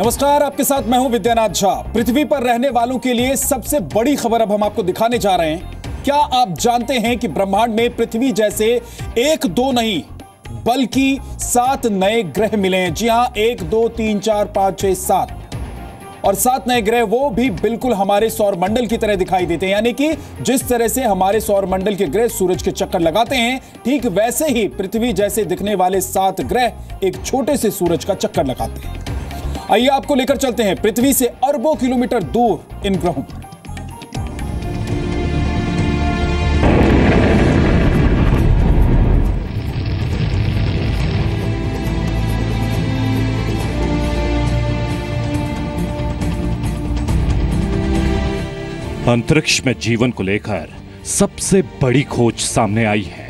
नमस्कार, आपके साथ मैं हूं विद्यानाथ झा। पृथ्वी पर रहने वालों के लिए सबसे बड़ी खबर अब हम आपको दिखाने जा रहे हैं। क्या आप जानते हैं कि ब्रह्मांड में पृथ्वी जैसे एक दो नहीं बल्कि 7 नए ग्रह मिले हैं। जी हां, 1 2 3 4 5 6 7 और 7 नए ग्रह, वो भी बिल्कुल हमारे सौर मंडल की तरह दिखाई देते हैं। यानी कि जिस तरह से हमारे सौर मंडल के ग्रह सूरज के चक्कर लगाते हैं, ठीक वैसे ही पृथ्वी जैसे दिखने वाले 7 ग्रह एक छोटे से सूरज का चक्कर लगाते हैं। आइए आपको लेकर चलते हैं पृथ्वी से अरबों किलोमीटर दूर इन ग्रहों पर। अंतरिक्ष में जीवन को लेकर सबसे बड़ी खोज सामने आई है।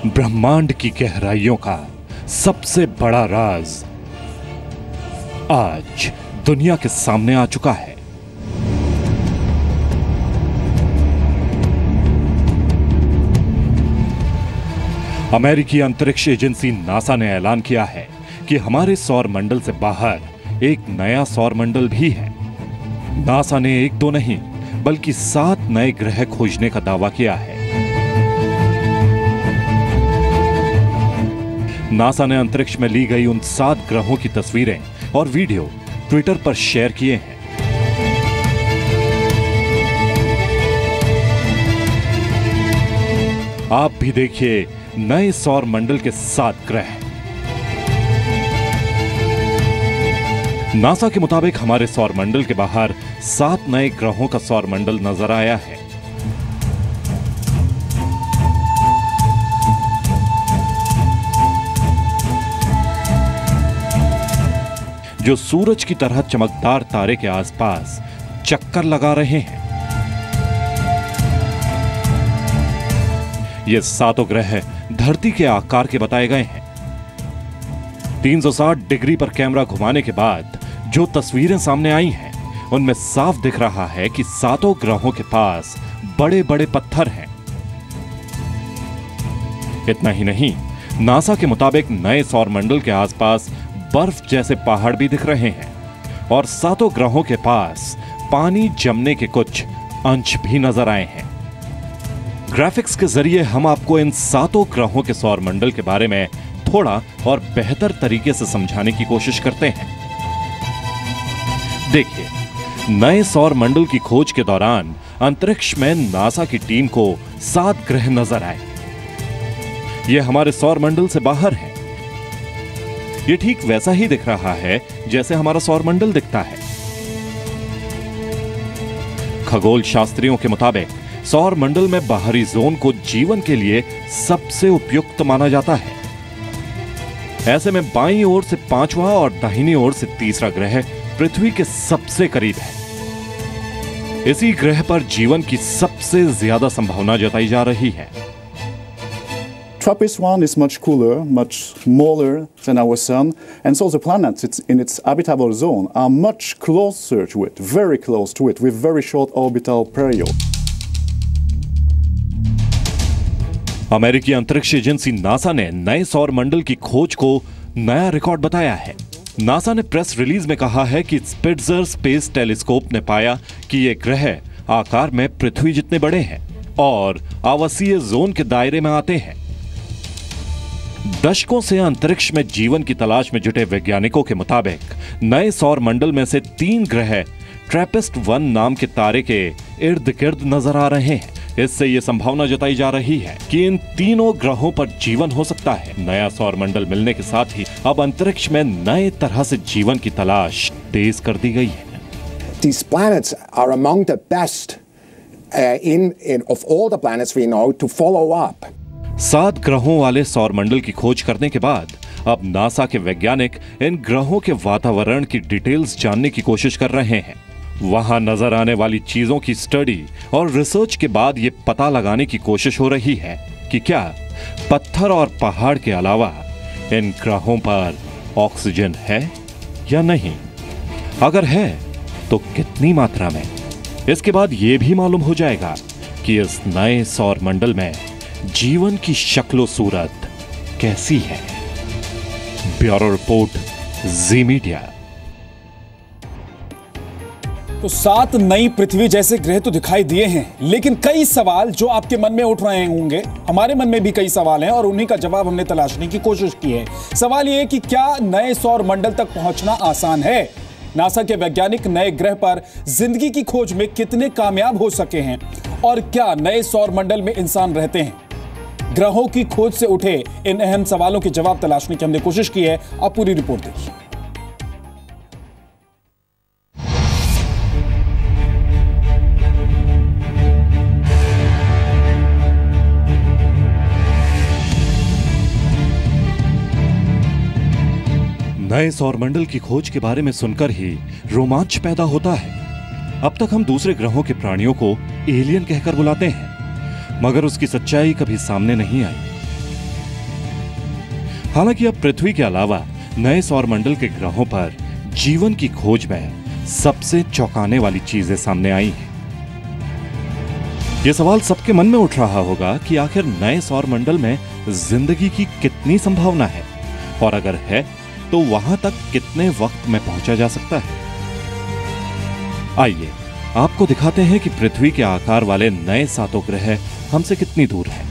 ब्रह्मांड की गहराइयों का सबसे बड़ा राज आज दुनिया के सामने आ चुका है। अमेरिकी अंतरिक्ष एजेंसी नासा ने ऐलान किया है कि हमारे सौर मंडल से बाहर एक नया सौर मंडल भी है। नासा ने 1 2 नहीं बल्कि 7 नए ग्रह खोजने का दावा किया है। नासा ने अंतरिक्ष में ली गई उन 7 ग्रहों की तस्वीरें और वीडियो ट्विटर पर शेयर किए हैं। आप भी देखिए नए सौर मंडल के 7 ग्रह। नासा के मुताबिक हमारे सौर मंडल के बाहर 7 नए ग्रहों का सौर मंडल नजर आया है। जो सूरज की तरह चमकदार तारे के आसपास चक्कर लगा रहे हैं। ये 7 ग्रह धरती के आकार के बताए गए हैं। 360 डिग्री पर कैमरा घुमाने के बाद जो तस्वीरें सामने आई हैं, उनमें साफ दिख रहा है कि 7 ग्रहों के पास बड़े बड़े पत्थर हैं। इतना ही नहीं, नासा के मुताबिक नए सौर मंडल के आसपास बर्फ जैसे पहाड़ भी दिख रहे हैं और 7 ग्रहों के पास पानी जमने के कुछ अंश भी नजर आए हैं। ग्राफिक्स के जरिए हम आपको इन 7 ग्रहों के सौर मंडल के बारे में थोड़ा और बेहतर तरीके से समझाने की कोशिश करते हैं। देखिए, नए सौर मंडल की खोज के दौरान अंतरिक्ष में नासा की टीम को 7 ग्रह नजर आए। ये हमारे सौर मंडल से बाहर है। ये ठीक वैसा ही दिख रहा है जैसे हमारा सौर मंडल दिखता है। खगोल शास्त्रियों के मुताबिक सौर मंडल में बाहरी जोन को जीवन के लिए सबसे उपयुक्त माना जाता है। ऐसे में बाईं ओर से 5वां और दाहिनी ओर से 3रा ग्रह पृथ्वी के सबसे करीब है। इसी ग्रह पर जीवन की सबसे ज्यादा संभावना जताई जा रही है। TRAPPIST-1 is much cooler, much smaller than our sun, and so the planets in its habitable zone are much closer to it, very close to it, with very short orbital period. अमेरिकी अंतरिक्ष agency NASA ने नए सौर मंडल की खोज को नया record बताया है। नासा ने प्रेस रिलीज में कहा है कि स्पिट्जर स्पेस टेलीस्कोप ने पाया कि ये ग्रह आकार में पृथ्वी जितने बड़े हैं और आवासीय जोन के दायरे में आते हैं। दशकों से अंतरिक्ष में जीवन की तलाश में जुटे वैज्ञानिकों के मुताबिक नए सौर मंडल में से 3 ग्रह ट्रैपिस्ट-1 नाम के तारे के इर्द गिर्द नजर आ रहे हैं। इससे यह संभावना जताई जा रही है कि इन तीनों ग्रहों पर जीवन हो सकता है। नया सौर मंडल मिलने के साथ ही अब अंतरिक्ष में नए तरह से जीवन की तलाश तेज कर दी गई है। These planets are among the best of all the planets we know to follow up. 7 ग्रहों वाले सौर मंडल की खोज करने के बाद अब नासा के वैज्ञानिक इन ग्रहों के वातावरण की डिटेल्स जानने की कोशिश कर रहे हैं। वहां नजर आने वाली चीजों की स्टडी और रिसर्च के बाद यह पता लगाने की कोशिश हो रही है कि क्या पत्थर और पहाड़ के अलावा इन ग्रहों पर ऑक्सीजन है या नहीं। अगर है तो कितनी मात्रा में। इसके बाद यह भी मालूम हो जाएगा कि इस नए सौर मंडल में जीवन की शक्लो सूरत कैसी है? ब्यूरो रिपोर्ट, जी मीडिया। तो 7 नई पृथ्वी जैसे ग्रह तो दिखाई दिए हैं, लेकिन कई सवाल जो आपके मन में उठ रहे होंगे, हमारे मन में भी कई सवाल हैं और उन्हीं का जवाब हमने तलाशने की कोशिश की है। सवाल यह है कि क्या नए सौर मंडल तक पहुंचना आसान है? नासा के वैज्ञानिक नए ग्रह पर जिंदगी की खोज में कितने कामयाब हो सके हैं? और क्या नए सौर मंडल में इंसान रहते हैं? ग्रहों की खोज से उठे इन अहम सवालों के जवाब तलाशने की हमने कोशिश की है। आप पूरी रिपोर्ट देखिए। नए सौरमंडल की खोज के बारे में सुनकर ही रोमांच पैदा होता है। अब तक हम दूसरे ग्रहों के प्राणियों को एलियन कहकर बुलाते हैं, मगर उसकी सच्चाई कभी सामने नहीं आई। हालांकि अब पृथ्वी के अलावा नए सौरमंडल के ग्रहों पर जीवन की खोज में सबसे चौंकाने वाली चीजें सामने आई हैं। यह सवाल सबके मन में उठ रहा होगा कि आखिर नए सौरमंडल में जिंदगी की कितनी संभावना है, और अगर है तो वहां तक कितने वक्त में पहुंचा जा सकता है। आइए आपको दिखाते हैं कि पृथ्वी के आकार वाले नए 7 ग्रह हमसे कितनी दूर हैं।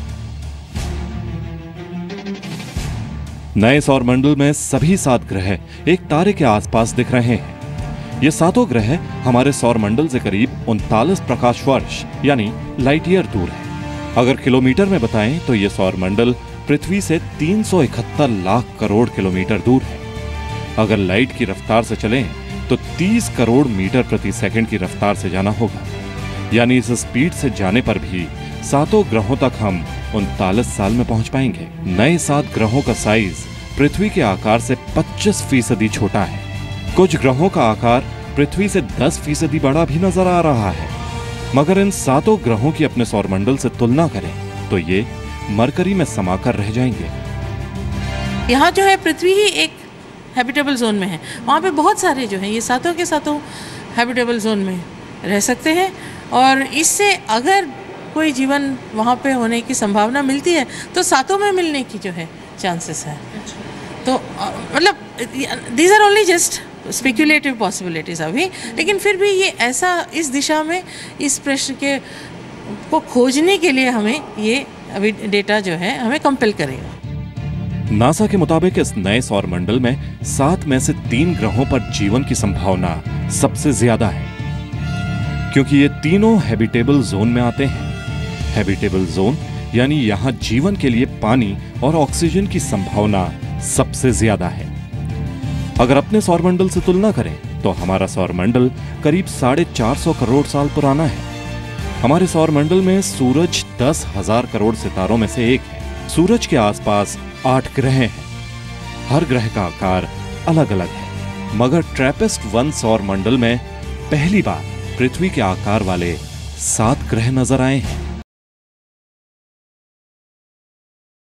नए सौरमंडल में सभी 7 ग्रह एक तारे के आसपास दिख रहे हैं। ये 7 ग्रह हमारे सौरमंडल से करीब 39 प्रकाश वर्ष यानी लाइट ईयर दूर है। अगर किलोमीटर में बताएं तो यह सौरमंडल पृथ्वी से 371 लाख करोड़ किलोमीटर दूर है। अगर लाइट की रफ्तार से चलें तो 30 करोड़ मीटर प्रति सेकंड की रफ्तार से जाना होगा, यानी इस स्पीड से जाने पर भी 7 ग्रहों तक हम 39 साल में पहुंच पाएंगे। नए 7 ग्रहों का साइज पृथ्वी के आकार से 25% छोटा है। कुछ ग्रहों का आकार पृथ्वी से 10% बड़ा भी नजर आ रहा है, मगर इन 7 ग्रहों की अपने सौरमंडल से तुलना करें तो ये मरकरी में समाकर रह जाएंगे। यहाँ जो है पृथ्वी ही एक हैबिटेबल जोन में है, वहाँ पे बहुत सारे जो हैं ये 7 के 7 हैबिटेबल जोन में रह सकते हैं, और इससे अगर कोई जीवन वहाँ पे होने की संभावना मिलती है तो 7 में मिलने की जो है चांसेस है। तो मतलब these are only just speculative possibilities अभी, लेकिन फिर भी ये ऐसा इस दिशा में इस प्रश्न के को खोजने के लिए हमें ये अभी डेटा जो है हमें कंपेल करेगा। नासा के मुताबिक इस नए सौरमंडल में 7 में से 3 ग्रहों पर जीवन की संभावना सबसे ज्यादा है, क्योंकि ये तीनों हैबिटेबल जोन में आते हैं। हैबिटेबल जोन यानी यहाँ जीवन के लिए पानी और ऑक्सीजन की संभावना सबसे ज्यादा है। अगर अपने सौरमंडल से तुलना करें तो हमारा सौरमंडल करीब 450 करोड़ साल पुराना है। हमारे सौरमंडल में सूरज 10,000 करोड़ सितारों में से एक है। सूरज के आसपास 8 ग्रह हैं। हर ग्रह का आकार अलग अलग है, मगर ट्रैपिस्ट-1 सौरमंडल में पहली बार पृथ्वी के आकार वाले 7 ग्रह नजर आए हैं।